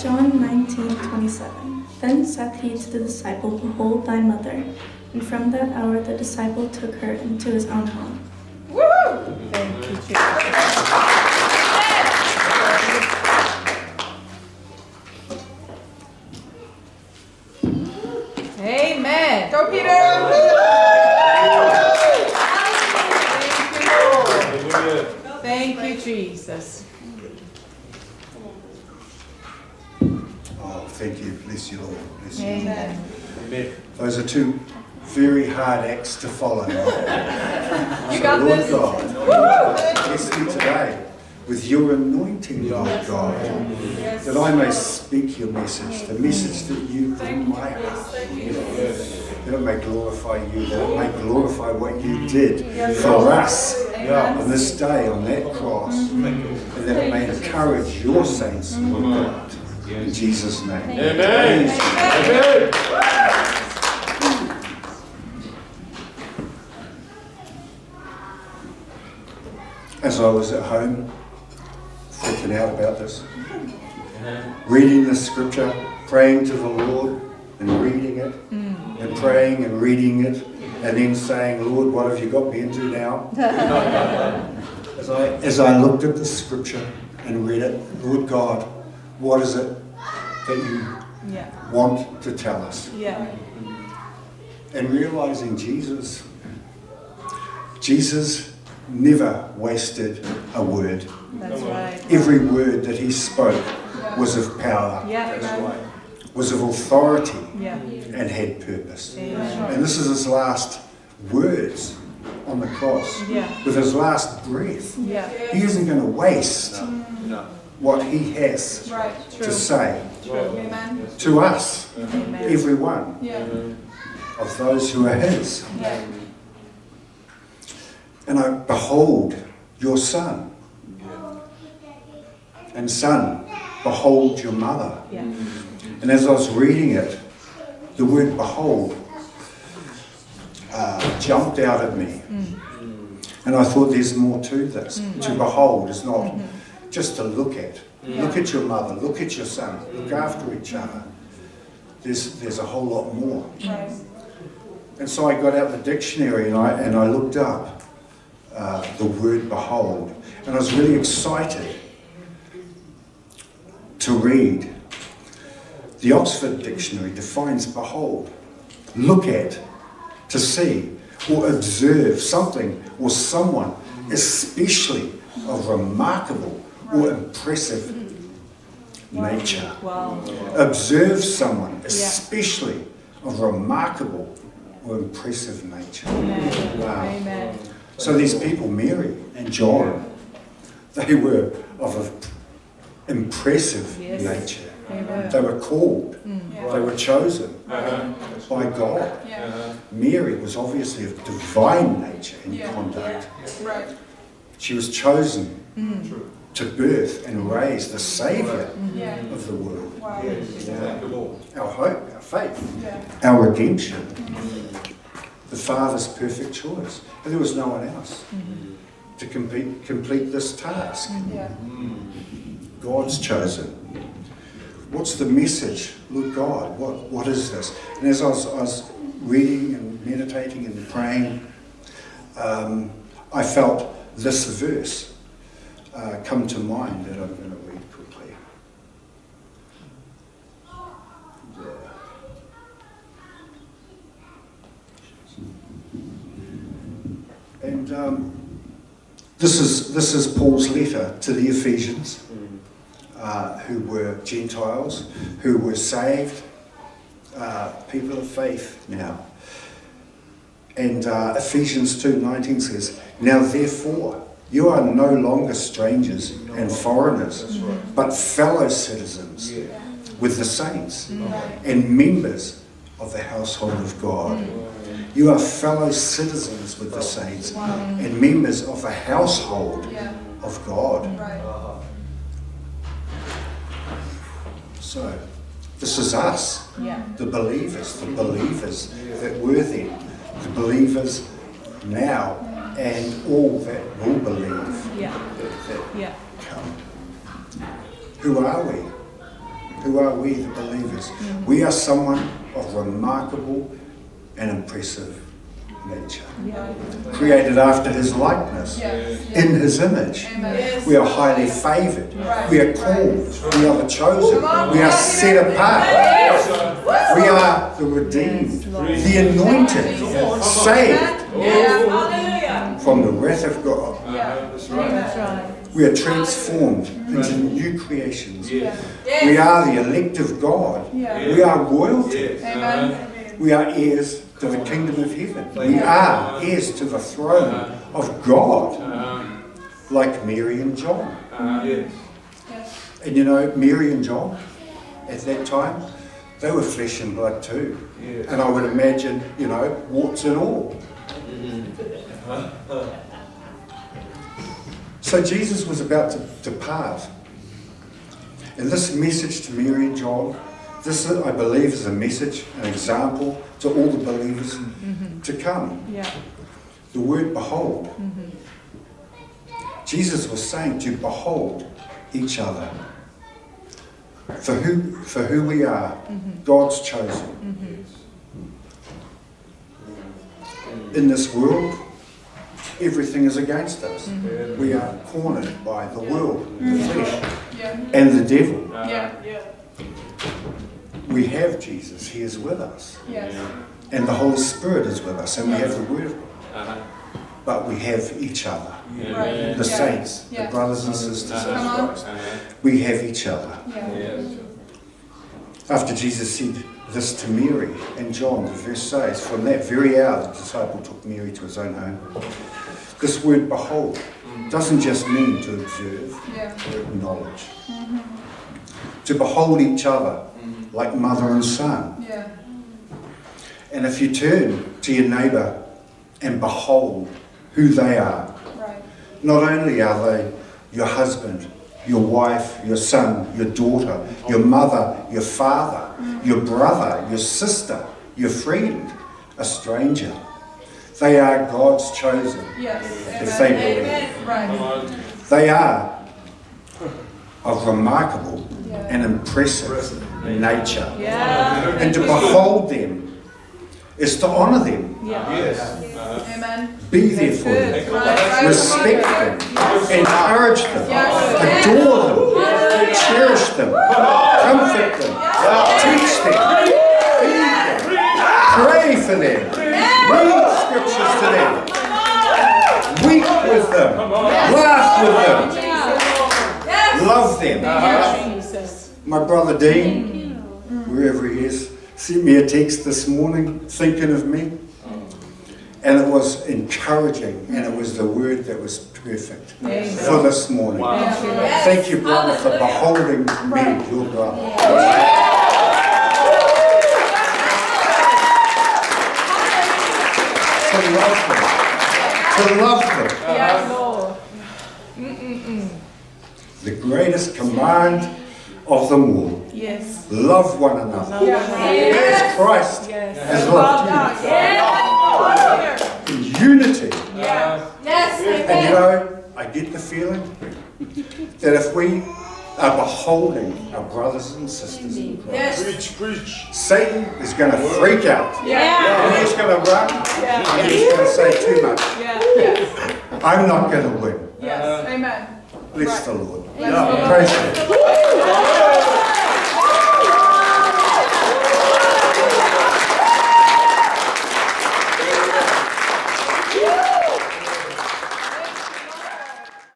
John 19:27. Then saith he to the disciple, Behold thy mother. And from that hour the disciple took her into his own home. Woo! Thank you, Jesus. Amen. Go, Peter. Thank you, Jesus. Oh, thank you. Bless you, Lord. Bless you. Amen. Amen. Those are two very hard acts to follow. You got Lord this. God, bless me today with your anointing, Lord God, that I may speak your message, the message that you put in my heart, that it may glorify you, that it may glorify what you did for us on this day, on that cross, and that it may encourage your saints, Lord God, in Jesus' name. Amen. Amen. As I was at home, freaking out about this, reading the scripture, praying to the Lord and reading it, and praying and reading it, and then saying, Lord, what have you got me into now? As I looked at the scripture and read it, Lord God, what is it that you want to tell us? And realizing Jesus never wasted a word. That's right. Every word that he spoke was of power, was of authority, and had purpose. And this is his last words on the cross, with his last breath. He isn't going to waste what he has to say to us, every one of those who are his. And I behold your son. And son, behold your mother. And as I was reading it, the word behold jumped out at me. And I thought there's more to this. To behold is not just to look at. Look at your mother, look at your son, look after each other. There's a whole lot more. And so I got out the dictionary and I looked up the word behold. And I was really excited to read. The Oxford Dictionary defines behold, look at, to see, or observe something or someone, especially of remarkable or impressive nature. Observe someone, especially of remarkable or impressive nature. Wow. Amen. So these people, Mary and John, they were of an impressive nature. They were called. They were chosen by God. Mary was obviously of divine nature and conduct. She was chosen to birth and raise the Saviour of the world. Our hope, our faith, our redemption. The Father's perfect choice. And there was no one else to complete this task. God's chosen. What's the message? Look, God, what is this? And as I was reading and meditating and praying, I felt this verse come to mind that I'm going to read quickly. And this is Paul's letter to the Ephesians, who were Gentiles, who were saved, people of faith now. And Ephesians 2:19 says, now therefore, you are no longer strangers and foreigners, but fellow citizens with the saints and members of the household of God. You are fellow citizens with the saints and members of the household of God. So, this is us, the believers that were then, the believers now, and all that will believe that come. Who are we? Who are we, the believers? We are someone of remarkable and impressive nature. Created after his likeness, in his image. We are highly favoured. We are called. We are the chosen. We are set apart. We are the redeemed, the anointed, saved from the wrath of God. We are transformed into new creations. We are the elect of God. We are royalty. We are heirs to the kingdom of heaven. We are heirs to the throne of God, like Mary and John. And you know, Mary and John, at that time, they were flesh and blood too. And I would imagine, you know, warts and all. So Jesus was about to depart. And this message to Mary and John, this, I believe, is a message, an example to all the believers to come. The word behold. Jesus was saying to behold each other for who we are, God's chosen. In this world, everything is against us. We are cornered by the world, the flesh, and the devil. We have Jesus, he is with us. And the Holy Spirit is with us, and we have the Word of God. But we have each other. The saints, the brothers and sisters of Christ. We have each other. After Jesus said this to Mary and John, the verse says, from that very hour the disciple took Mary to his own home. This word behold doesn't just mean to observe or acknowledge. To behold each other like mother and son. And if you turn to your neighbour and behold who they are, not only are they your husband, your wife, your son, your daughter, your mother, your father, your brother, your sister, your friend, a stranger. They are God's chosen, if they believe. They are of remarkable and impressive nature. And to behold them is to honour them. Be there for them. Respect them. Encourage them. Adore them. Cherish them. Comfort them. Teach them. Feed them. Pray for them. Read scriptures to them. Weep with them. Laugh with them. Love them. My brother Dean, wherever he is, sent me a text this morning thinking of me. And it was encouraging, and it was the word that was perfect for this morning. Thank you, brother, for beholding me, your brother. To love them. The greatest command of them all. Love one another. As Christ has loved you. In unity. And you know, I get the feeling that if we are beholding our brothers and sisters in Christ, Satan is going to freak out. And he's going to run. And he's going to say too much. I'm not going to win. Bless the Lord. Praise Him.